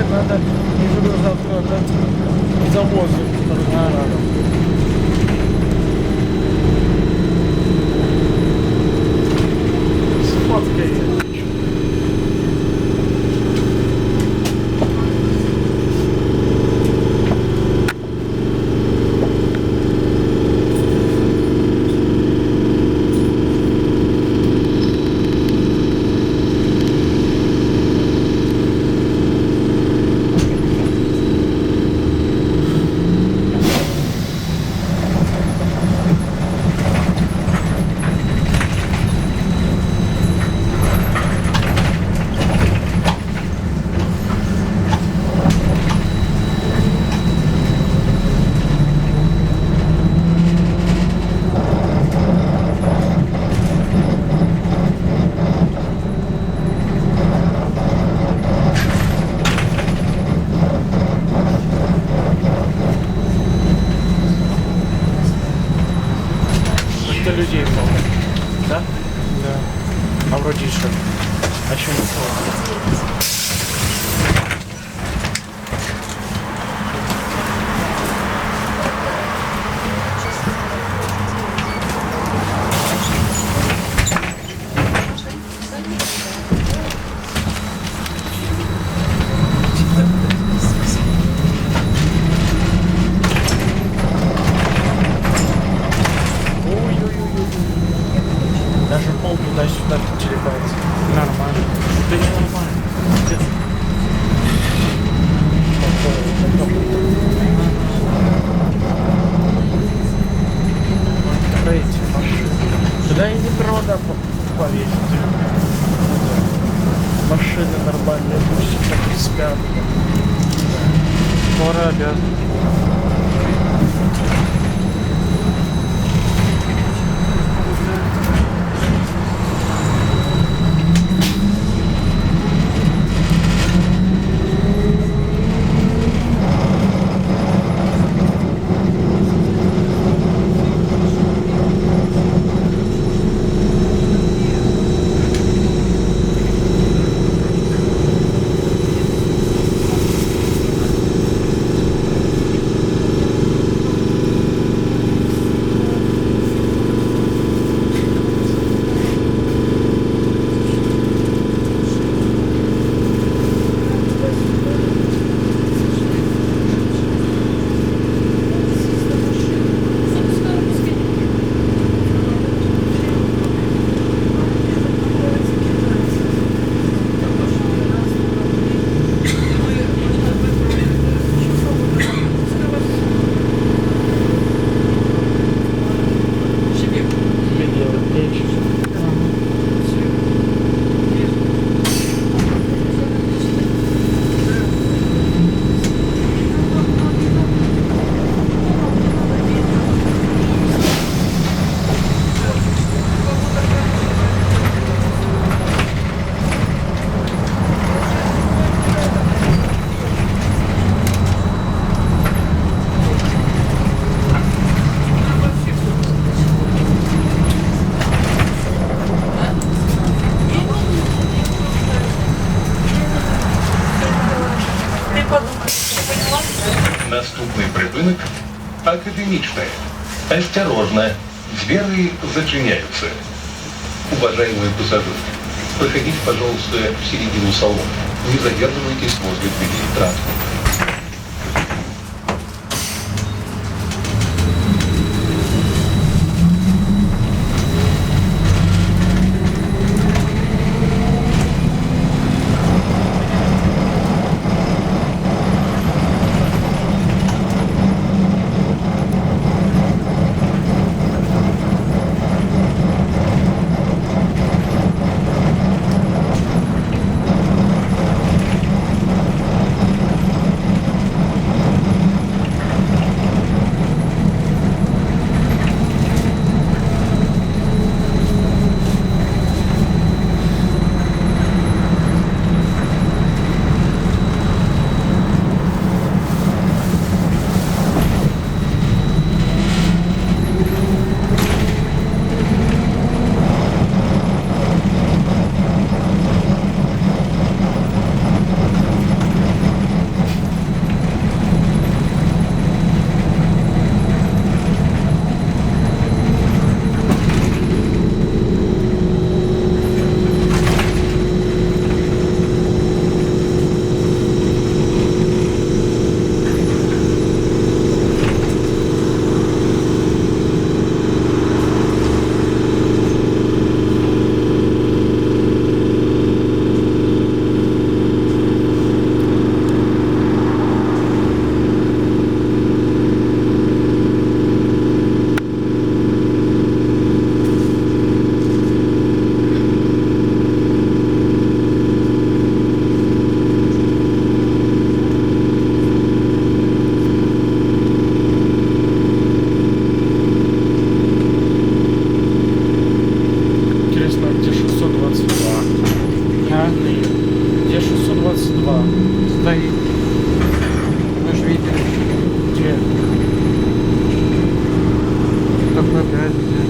приезжать, надо, я говорю, завтра отдать завозы рядом. Сфоткай. Людей много, да? Да. А вроде еще. А еще не было. Даже пол туда-сюда телепается. Нормально. Это не нормально. Про эти машины. Туда и не провода повесить. Машины нормальные, пусть так и спят. Скоро обязаны. Наступный припынок – академичная. Осторожно, двери зачиняются. Уважаемые пассажиры, проходите, пожалуйста, в середину салона. Не задерживайтесь возле дверей транспорта. стоит. Вы же видели. Где? КП-5 где.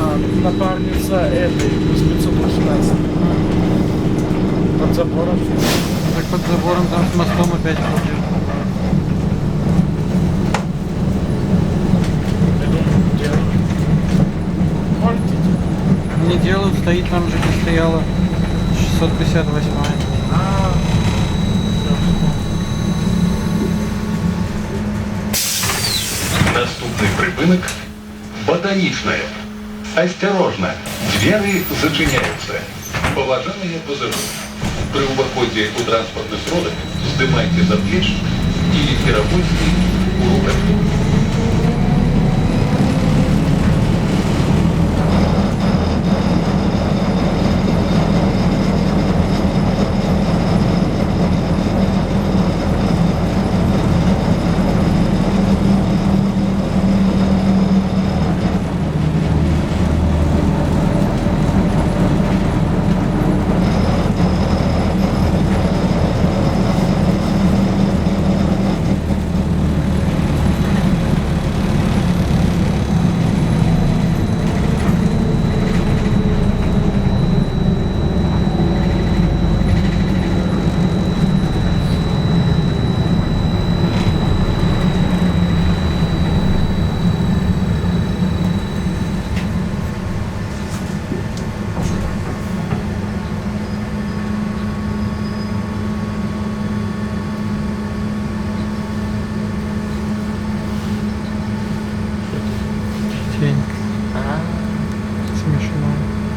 А, напарница этой, из 518. Под забором. Так под забором там с мостом опять ходил. Где? Может идти? Не делают, стоит там же, где стояла 658. А, Наступний припинок – ботанічне. Осторожно, двері зачиняються. Поважаные пассажиры, при уходе у транспортный сродок вздымайте заплечник и киробойский у руках. Тень. а, Смешно.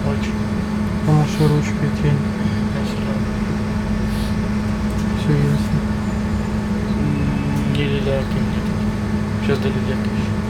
очень. По нашей ручке тень. Все ясно. Не лиляким. Сейчас до лиляким.